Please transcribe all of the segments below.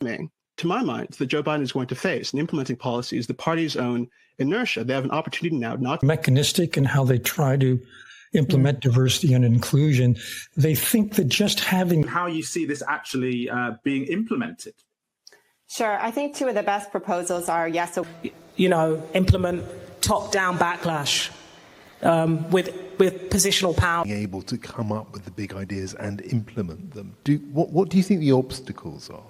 To my mind, that Joe Biden is going to face in implementing policies the party's own inertia. They have an opportunity now not mechanistic in how they try to implement diversity and inclusion. They think that just having how you see this actually being implemented. Sure, I think two of the best proposals are yes, implement top-down backlash with positional power. Being able to come up with the big ideas and implement them. What do you think the obstacles are?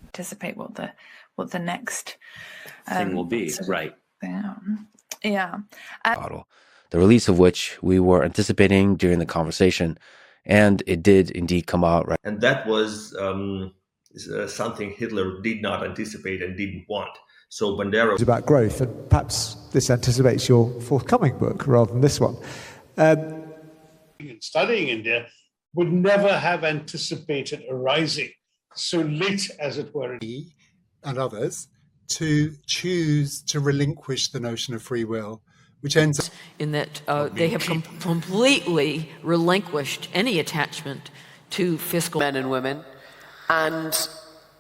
Anticipate what the next thing will be, right? Yeah. The release of which we were anticipating during the conversation, and it did indeed come out, right? And that was something Hitler did not anticipate and didn't want. So Bandera is about growth, and perhaps this anticipates your forthcoming book rather than this one. Studying India would never have anticipated a rising so late, as it were, and others to choose to relinquish the notion of free will, which ends up in that they have completely relinquished any attachment to fiscal men and women, and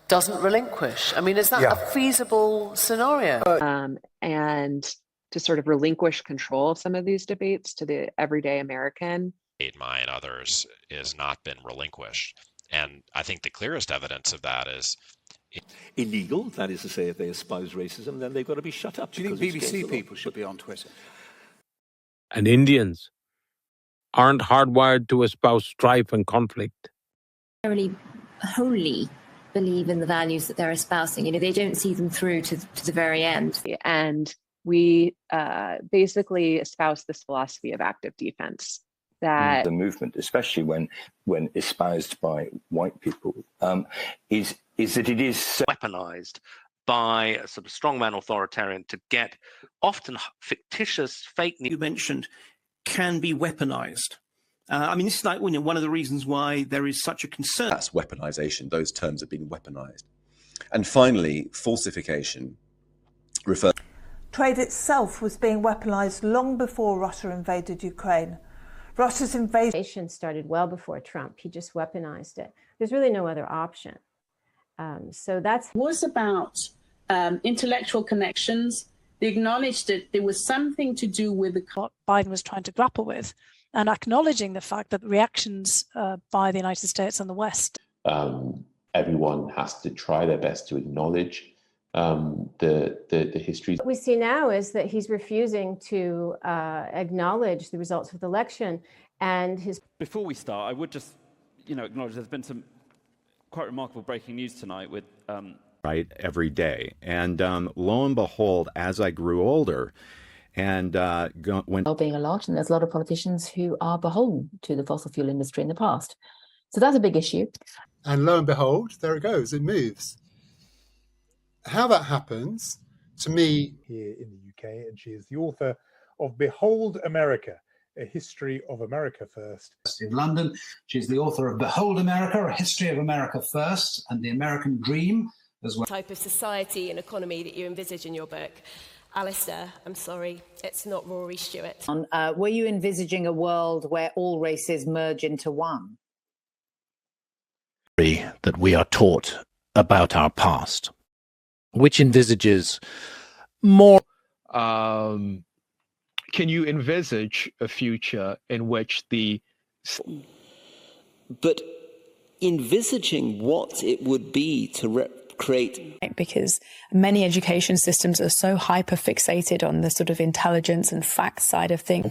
doesn't relinquish. I mean, is that a feasible scenario? And to sort of relinquish control of some of these debates to the everyday American. My and others has not been relinquished. And I think the clearest evidence of that is illegal. That is to say, if they espouse racism, then they've got to be shut up. Do you think BBC people should be on Twitter? And Indians aren't hardwired to espouse strife and conflict. Really wholly believe in the values that they're espousing. They don't see them through to the very end. And we basically espouse this philosophy of active defense. That the movement, especially when espoused by white people, is that it is weaponized by a sort of strongman authoritarian to get often fictitious fake news. You mentioned can be weaponized. I mean, this is like one of the reasons why there is such a concern. That's weaponization. Those terms have been weaponized. And finally, falsification. Trade itself was being weaponized long before Russia invaded Ukraine. Russia's invasion started well before Trump. He just weaponized it. There's really no other option. So that's was about intellectual connections. They acknowledged that there was something to do with what Biden was trying to grapple with, and acknowledging the fact that reactions by the United States and the West. Everyone has to try their best to acknowledge the history. What we see now is that he's refusing to acknowledge the results of the election, and his. Before we start, I would just, acknowledge there's been some quite remarkable breaking news tonight with. Right, every day, and lo and behold, as I grew older, and when being a lot, and there's a lot of politicians who are beholden to the fossil fuel industry in the past, so that's a big issue. And lo and behold, there it goes, it moves. How that happens, to me, here in the UK, and she is the author of Behold America, A History of America First. In London, she's the author of Behold America, A History of America First, and The American Dream, as well. Type of society and economy that you envisage in your book. Alistair, I'm sorry, it's not Rory Stewart. Were you envisaging a world where all races merge into one? That we are taught about our past, which envisages more. Can you envisage a future in which the... But envisaging what it would be to create... Because many education systems are so hyper-fixated on the sort of intelligence and fact side of things.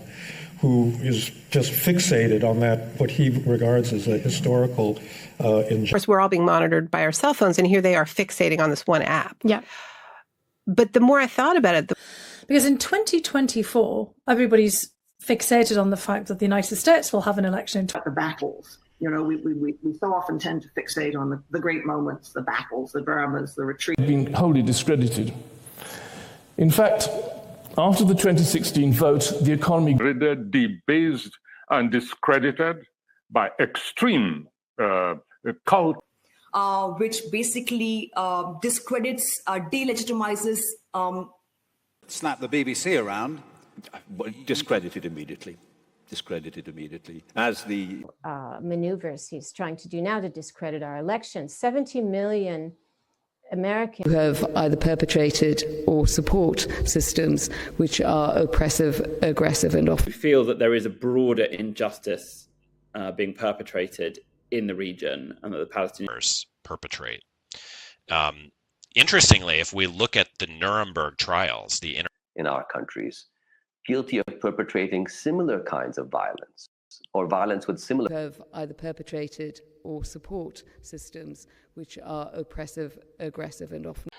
Who is just fixated on that, what he regards as a historical... Of course, we're all being monitored by our cell phones, and here they are fixating on this one app. Yeah. But the more I thought about it... Because in 2024, everybody's fixated on the fact that the United States will have an election. The battles. We so often tend to fixate on the great moments, the battles, the dramas, the retreat. Been wholly discredited. In fact, after the 2016 vote, the economy... Debased and discredited by extreme cult. Which basically discredits, delegitimizes... Slap the BBC around. Discredited immediately. As the maneuvers he's trying to do now to discredit our election. 70 million American who have either perpetrated or support systems which are oppressive, aggressive, and often. We feel that there is a broader injustice being perpetrated in the region, and that the Palestinians perpetrate. Interestingly, if we look at the Nuremberg trials, in our countries, guilty of perpetrating similar kinds of violence or violence with similar who have either perpetrated or support systems which are oppressive, aggressive, and often.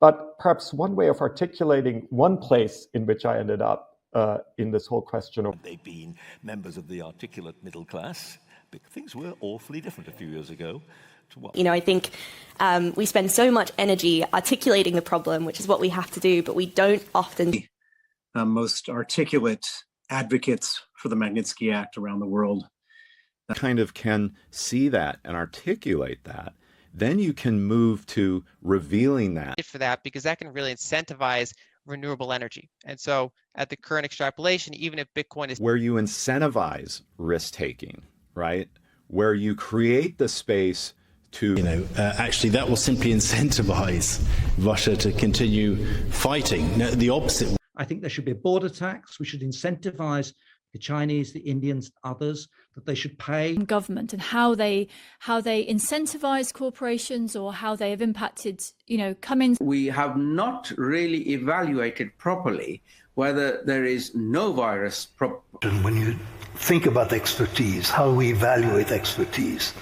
But perhaps one way of articulating one place in which I ended up in this whole question of they've been members of the articulate middle class. Things were awfully different a few years ago. I think we spend so much energy articulating the problem, which is what we have to do, but we don't often. Most articulate advocates for the Magnitsky Act around the world. Kind of can see that and articulate that, then you can move to revealing that. For that, because that can really incentivize renewable energy. And so at the current extrapolation, even if Bitcoin is where you incentivize risk-taking, right? Where you create the space to, actually that will simply incentivize Russia to continue fighting. No, the opposite. I think there should be a border tax. We should incentivize the Chinese, the Indians, others, that they should pay. Government and how they incentivize corporations, or how they have impacted, come in. We have not really evaluated properly whether there is no virus. When you think about expertise, how we evaluate expertise.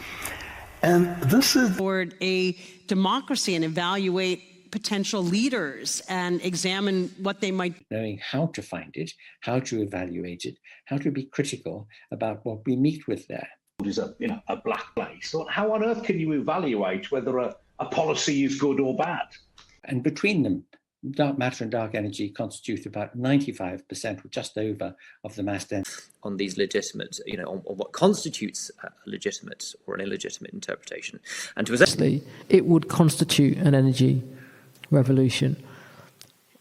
And this is toward a democracy and evaluate potential leaders and examine what they might. Knowing how to find it, how to evaluate it, how to be critical about what we meet with there. Is a black place. So how on earth can you evaluate whether a policy is good or bad? And between them, dark matter and dark energy constitute about 95% or just over of the mass density. On these legitimate, on what constitutes a legitimate or an illegitimate interpretation. And to essentially, it would constitute an energy revolution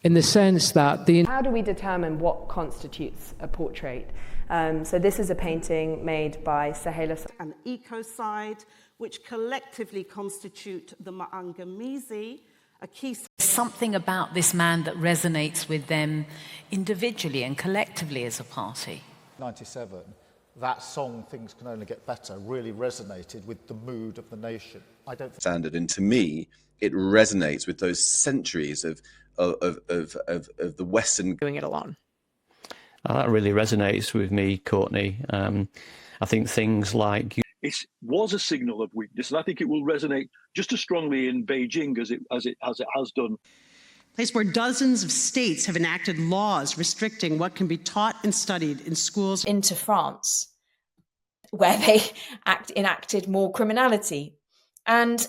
in the sense that How do we determine what constitutes a portrait? So this is a painting made by Sahela and ecocide, which collectively constitute the Maangamizi, a key. Something about this man that resonates with them individually and collectively as a party. 97, that song, Things Can Only Get Better, really resonated with the mood of the nation. I don't standard, and to me, it resonates with those centuries of the Western doing it alone. That really resonates with me, Courtney. I think things like it was a signal of weakness, and I think it will resonate just as strongly in Beijing as it has done. Place where dozens of states have enacted laws restricting what can be taught and studied in schools. Into France, where they enacted more criminality, and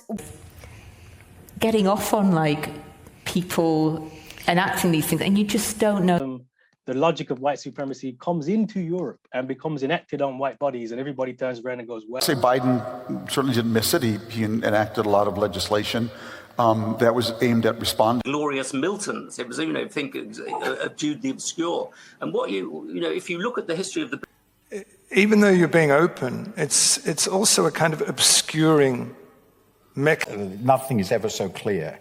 getting off on people enacting these things, and you just don't know. The logic of white supremacy comes into Europe and becomes enacted on white bodies, and everybody turns around and goes, well. I'd say Biden certainly didn't miss it. He enacted a lot of legislation that was aimed at responding. Glorious Miltons, it was, think of Jude the Obscure. And what if you look at the history of the... Even though you're being open, it's also a kind of obscuring mechanism. Nothing is ever so clear.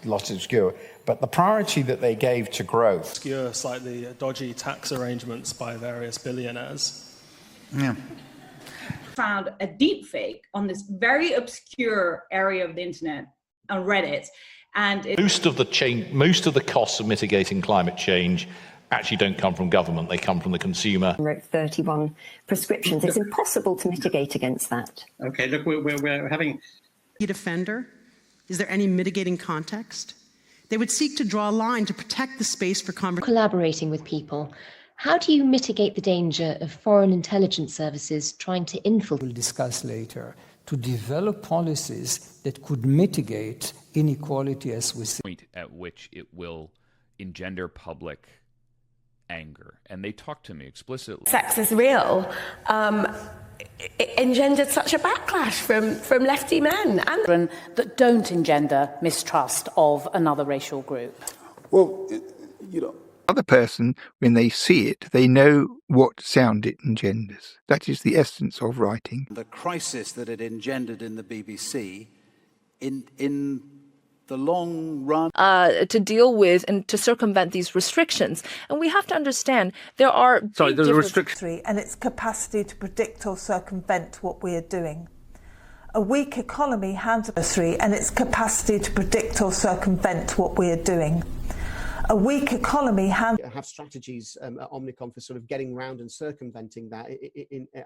Lots obscure, but the priority that they gave to growth. Obscure, slightly dodgy tax arrangements by various billionaires. Yeah. Found a deep fake on this very obscure area of the internet on Reddit, and most of the costs of mitigating climate change actually don't come from government; they come from the consumer. Wrote 31 prescriptions. It's impossible to mitigate against that. Okay, look, we're having a defender. Is there any mitigating context? They would seek to draw a line to protect the space for conversation. Collaborating with people. How do you mitigate the danger of foreign intelligence services trying to infiltrate? We'll discuss later, to develop policies that could mitigate inequality as we see. Point at which it will engender public anger. And they talk to me explicitly. Sex is real. It engendered such a backlash from lefty men. And that don't engender mistrust of another racial group. Well, other person, when they see it, they know what sound it engenders. That is the essence of writing. The crisis that it engendered in the BBC, in the long run to deal with and to circumvent these restrictions. And we have to understand there are the restriction and its capacity to predict or circumvent what we are doing. A weak economy and its capacity to predict or circumvent what we are doing. A weak economy have strategies at Omnicom for sort of getting around and circumventing that,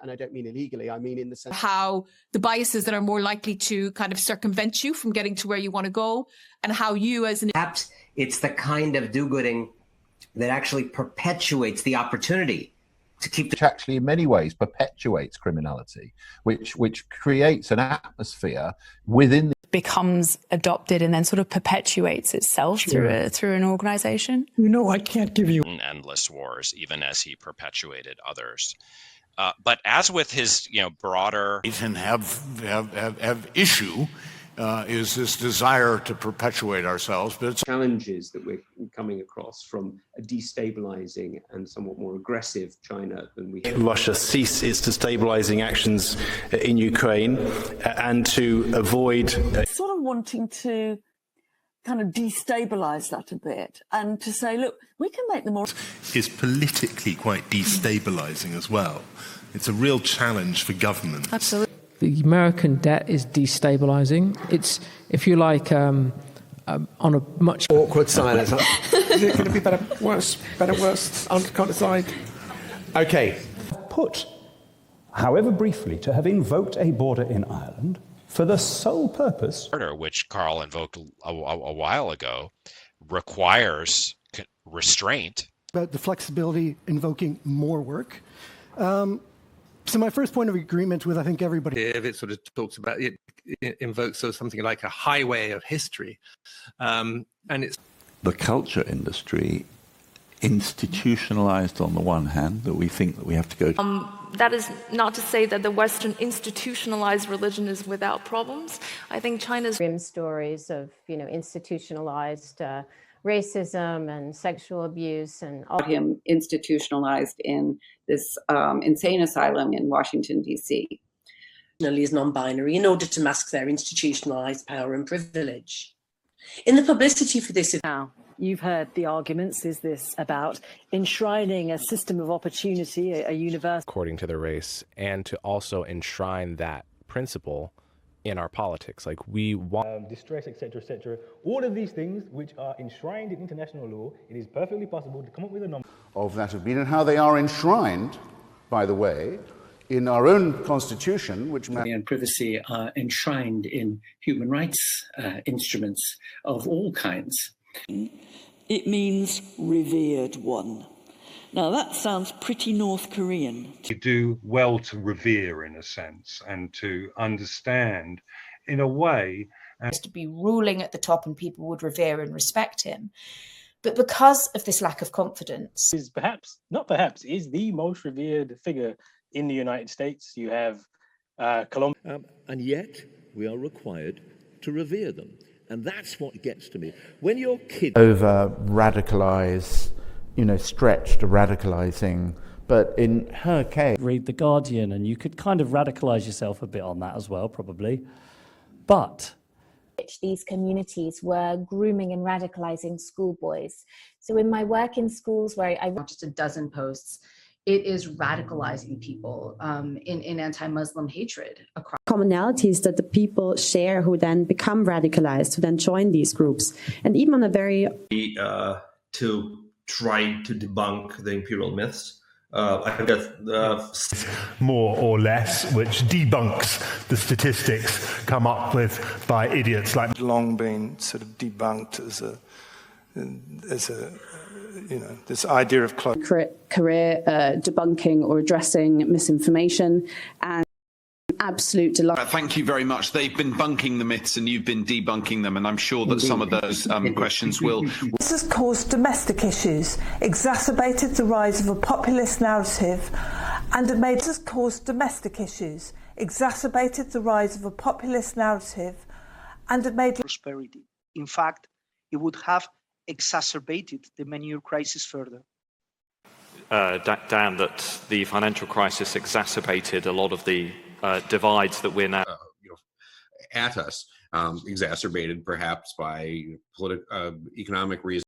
and I don't mean illegally, I mean in the sense how the biases that are more likely to kind of circumvent you from getting to where you want to go, and how you as an... Perhaps it's the kind of do-gooding that actually perpetuates the opportunity to keep... Which actually in many ways perpetuates criminality, which creates an atmosphere within the... becomes adopted and then sort of perpetuates itself through an organization. I can't give you endless wars, even as he perpetuated others. But as with his, broader and have issue is this desire to perpetuate ourselves, but it's challenges that we're coming across from a destabilizing and somewhat more aggressive China than we have. Russia cease its destabilizing actions in Ukraine and to avoid sort of wanting to kind of destabilize that a bit and to say, look, we can make them more... is politically quite destabilizing as well. It's a real challenge for government. Absolutely. The American debt is destabilizing. It's, if you like, on a much... Awkward silence. Is it going to be better, worse, on the side? Okay. Put, however briefly, to have invoked a border in Ireland for the sole purpose... which Carl invoked a while ago, requires restraint. About the flexibility invoking more work. So my first point of agreement with, I think, everybody... If it sort of talks about, it invokes sort of something like a highway of history. And it's... The culture industry institutionalized on the one hand, that we think that we have to go... That is not to say that the Western institutionalized religion is without problems. I think China's... Grim stories of, institutionalized racism and sexual abuse and all... Him institutionalized in this insane asylum in Washington, D.C. Is non-binary in order to mask their institutionalized power and privilege. In the publicity for this... Now, you've heard the arguments. Is this about enshrining a system of opportunity, a universe... according to the race, and to also enshrine that principle in our politics. Like we want distress, etc., all of these things which are enshrined in international law, it is perfectly possible to come up with a number of that have been, and how they are enshrined, by the way, in our own constitution, which... and privacy are enshrined in human rights instruments of all kinds. It means revered one. Now that sounds pretty North Korean. You do well to revere, in a sense, and to understand, in a way... to be ruling at the top and people would revere and respect him. But because of this lack of confidence... is the most revered figure in the United States. You have Colombia. And yet we are required to revere them. And that's what gets to me. When your kids... Over-radicalise, stretched to radicalising, but in her case... Read The Guardian, and you could kind of radicalise yourself a bit on that as well, probably. But... these communities were grooming and radicalising schoolboys. So in my work in schools where I... Not just a dozen posts, it is radicalising people in anti-Muslim hatred across... Commonalities that the people share who then become radicalised, who then join these groups. And even on a very... to try to debunk the imperial myths. I think that's more or less, which debunks the statistics come up with by idiots like... long been sort of debunked as a this idea of career debunking or addressing misinformation, and absolute delight. Thank you very much. They've been bunking the myths and you've been debunking them, and I'm sure that some of those questions will... This has caused domestic issues, exacerbated the rise of a populist narrative, and it made us caused domestic issues, exacerbated the rise of a populist narrative, and it made... prosperity. In fact, it would have exacerbated the manure crisis further. Dan, that the financial crisis exacerbated a lot of the divides that we're now at us. exacerbated perhaps by economic reasons.